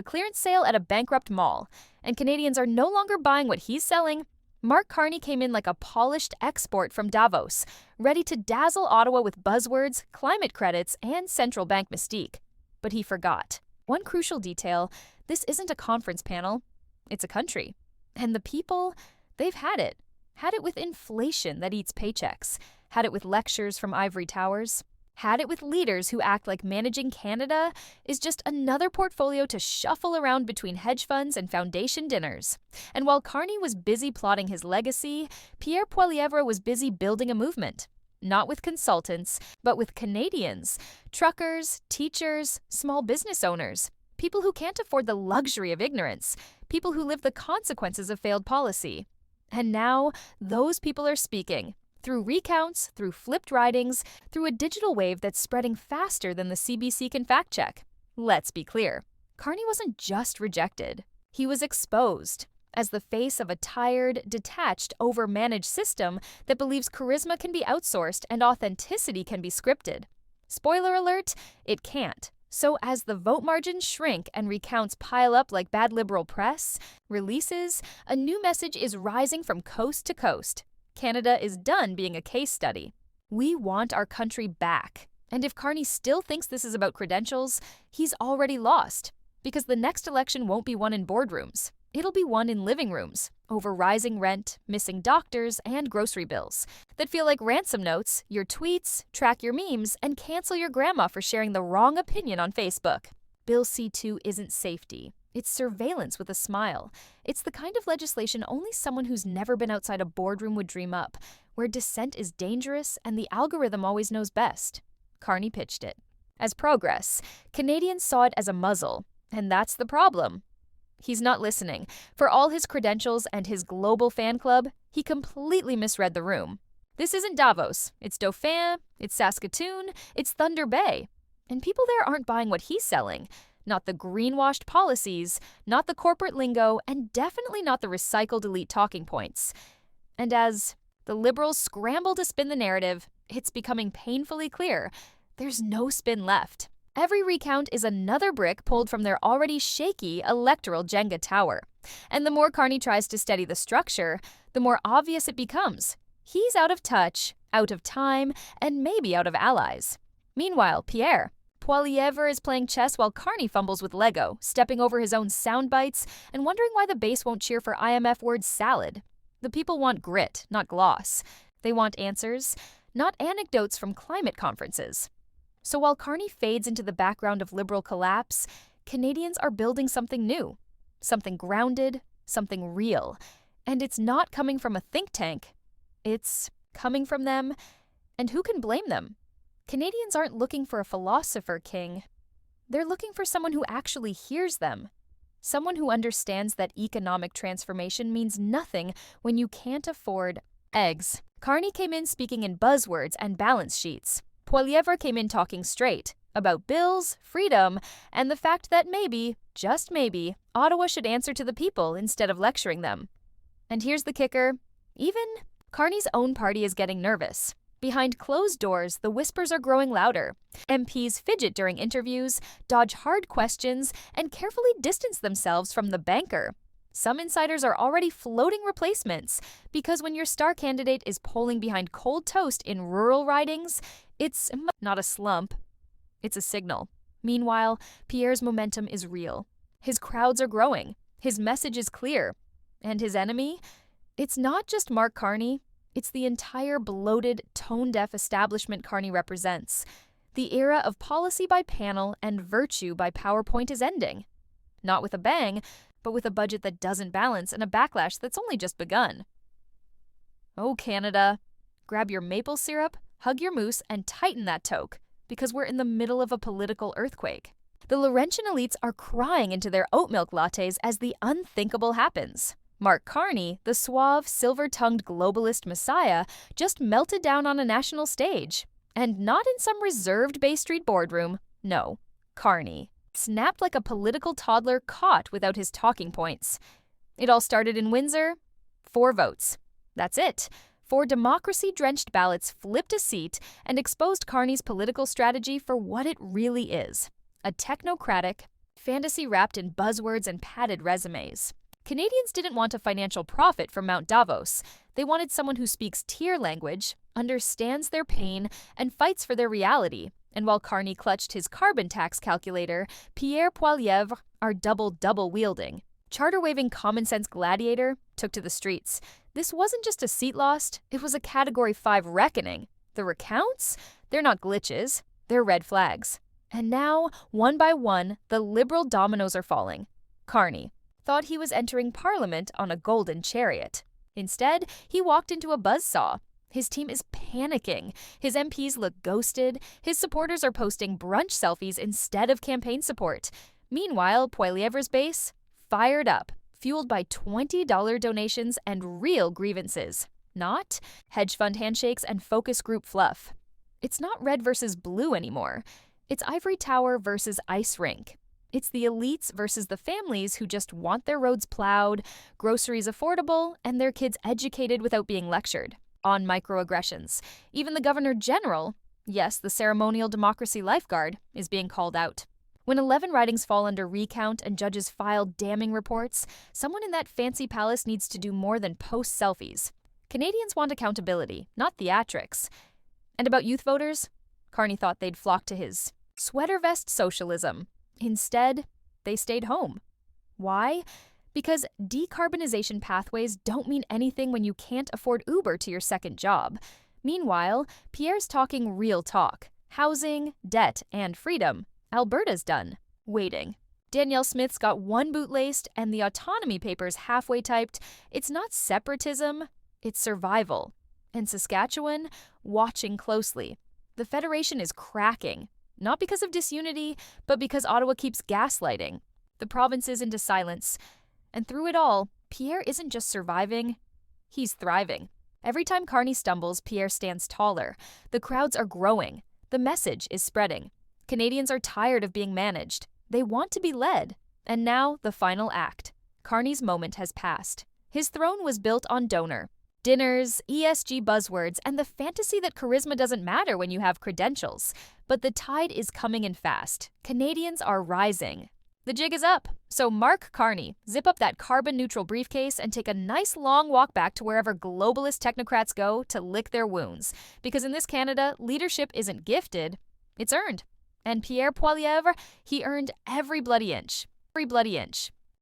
a clearance sale at a bankrupt mall, and Canadians are no longer buying what he's selling. Mark Carney came in like a polished export from Davos, ready to dazzle Ottawa with buzzwords, climate credits, and central bank mystique. But he forgot one crucial detail: this isn't a conference panel, it's a country. And the people, they've had it. Had it with inflation that eats paychecks. Had it with lectures from ivory towers. Had it with leaders who act like managing Canada is just another portfolio to shuffle around between hedge funds and foundation dinners. And while Carney was busy plotting his legacy, Pierre Poilievre was busy building a movement. Not with consultants, but with Canadians, truckers, teachers, small business owners, people who can't afford the luxury of ignorance, people who live the consequences of failed policy. And now, those people are speaking. Through recounts, through flipped writings, through a digital wave that's spreading faster than the CBC can fact-check. Let's be clear. Carney wasn't just rejected. He was exposed as the face of a tired, detached, overmanaged system that believes charisma can be outsourced and authenticity can be scripted. Spoiler alert, it can't. So as the vote margins shrink and recounts pile up like bad liberal press releases, a new message is rising from coast to coast. Canada is done being a case study. We want our country back. And if Carney still thinks this is about credentials, he's already lost. Because the next election won't be won in boardrooms. It'll be won in living rooms, over rising rent, missing doctors, and grocery bills that feel like ransom notes, your tweets, track your memes, and cancel your grandma for sharing the wrong opinion on Facebook. Bill C-2 isn't safety. It's surveillance with a smile. It's the kind of legislation only someone who's never been outside a boardroom would dream up, where dissent is dangerous and the algorithm always knows best. Carney pitched it. As progress, Canadians saw it as a muzzle, and that's the problem. He's not listening. For all his credentials and his global fan club, he completely misread the room. This isn't Davos. It's Dauphin, it's Saskatoon, it's Thunder Bay. And people there aren't buying what he's selling. Not the greenwashed policies, not the corporate lingo, and definitely not the recycled elite talking points. And as the Liberals scramble to spin the narrative, it's becoming painfully clear there's no spin left. Every recount is another brick pulled from their already shaky electoral Jenga tower. And the more Carney tries to steady the structure, the more obvious it becomes. He's out of touch, out of time, and maybe out of allies. Meanwhile, Pierre Poilievre is playing chess while Carney fumbles with Lego, stepping over his own sound bites and wondering why the base won't cheer for IMF word salad. The people want grit, not gloss. They want answers, not anecdotes from climate conferences. So while Carney fades into the background of liberal collapse, Canadians are building something new, something grounded, something real. And it's not coming from a think tank. It's coming from them, and who can blame them? Canadians aren't looking for a philosopher king. They're looking for someone who actually hears them. Someone who understands that economic transformation means nothing when you can't afford eggs. Carney came in speaking in buzzwords and balance sheets. Poilievre came in talking straight about bills, freedom, and the fact that maybe, just maybe, Ottawa should answer to the people instead of lecturing them. And here's the kicker. Even Carney's own party is getting nervous. Behind closed doors, the whispers are growing louder. MPs fidget during interviews, dodge hard questions, and carefully distance themselves from the banker. Some insiders are already floating replacements, because when your star candidate is polling behind cold toast in rural ridings, it's not a slump, it's a signal. Meanwhile, Pierre's momentum is real. His crowds are growing, his message is clear. And his enemy? It's not just Mark Carney. It's the entire bloated, tone-deaf establishment Carney represents. The era of policy by panel and virtue by PowerPoint is ending. Not with a bang, but with a budget that doesn't balance and a backlash that's only just begun. Oh, Canada. Grab your maple syrup, hug your moose, and tighten that toque, because we're in the middle of a political earthquake. The Laurentian elites are crying into their oat milk lattes as the unthinkable happens. Mark Carney, the suave, silver-tongued globalist messiah, just melted down on a national stage. And not in some reserved Bay Street boardroom. No, Carney. Snapped like a political toddler caught without his talking points. It all started in Windsor. 4 votes. That's it. 4 democracy-drenched ballots flipped a seat and exposed Carney's political strategy for what it really is. A technocratic, fantasy wrapped in buzzwords and padded resumes. Canadians didn't want a financial profit from Mount Davos. They wanted someone who speaks tear language, understands their pain, and fights for their reality. And while Carney clutched his carbon tax calculator, Pierre Poilievre, our double wielding, charter-waving common-sense gladiator, took to the streets. This wasn't just a seat lost, it was a Category 5 reckoning. The recounts? They're not glitches, they're red flags. And now, one by one, the Liberal dominoes are falling. Carney thought he was entering Parliament on a golden chariot. Instead, he walked into a buzzsaw. His team is panicking. His MPs look ghosted. His supporters are posting brunch selfies instead of campaign support. Meanwhile, Poilievre's base? Fired up, fueled by $20 donations and real grievances. Not hedge fund handshakes and focus group fluff. It's not red versus blue anymore. It's ivory tower versus ice rink. It's the elites versus the families who just want their roads plowed, groceries affordable, and their kids educated without being lectured on microaggressions. Even the Governor General, yes, the ceremonial democracy lifeguard, is being called out. When 11 ridings fall under recount and judges file damning reports, someone in that fancy palace needs to do more than post selfies. Canadians want accountability, not theatrics. And about youth voters? Carney thought they'd flock to his sweater vest socialism. Instead, they stayed home. Why? Because decarbonization pathways don't mean anything when you can't afford Uber to your second job. Meanwhile, Pierre's talking real talk. Housing, debt, and freedom. Alberta's done. Waiting. Danielle Smith's got one boot laced and the autonomy papers halfway typed. It's not separatism, it's survival. And Saskatchewan, watching closely. The Federation is cracking. Not because of disunity, but because Ottawa keeps gaslighting the provinces into silence. And through it all, Pierre isn't just surviving, he's thriving. Every time Carney stumbles, Pierre stands taller. The crowds are growing. The message is spreading. Canadians are tired of being managed. They want to be led. And now, the final act. Carney's moment has passed. His throne was built on donor. Dinners, ESG buzzwords, and the fantasy that charisma doesn't matter when you have credentials. But the tide is coming in fast. Canadians are rising. The jig is up. So Mark Carney, zip up that carbon-neutral briefcase and take a nice long walk back to wherever globalist technocrats go to lick their wounds. Because in this Canada, leadership isn't gifted, it's earned. And Pierre Poilievre, he earned every bloody inch. Every bloody inch.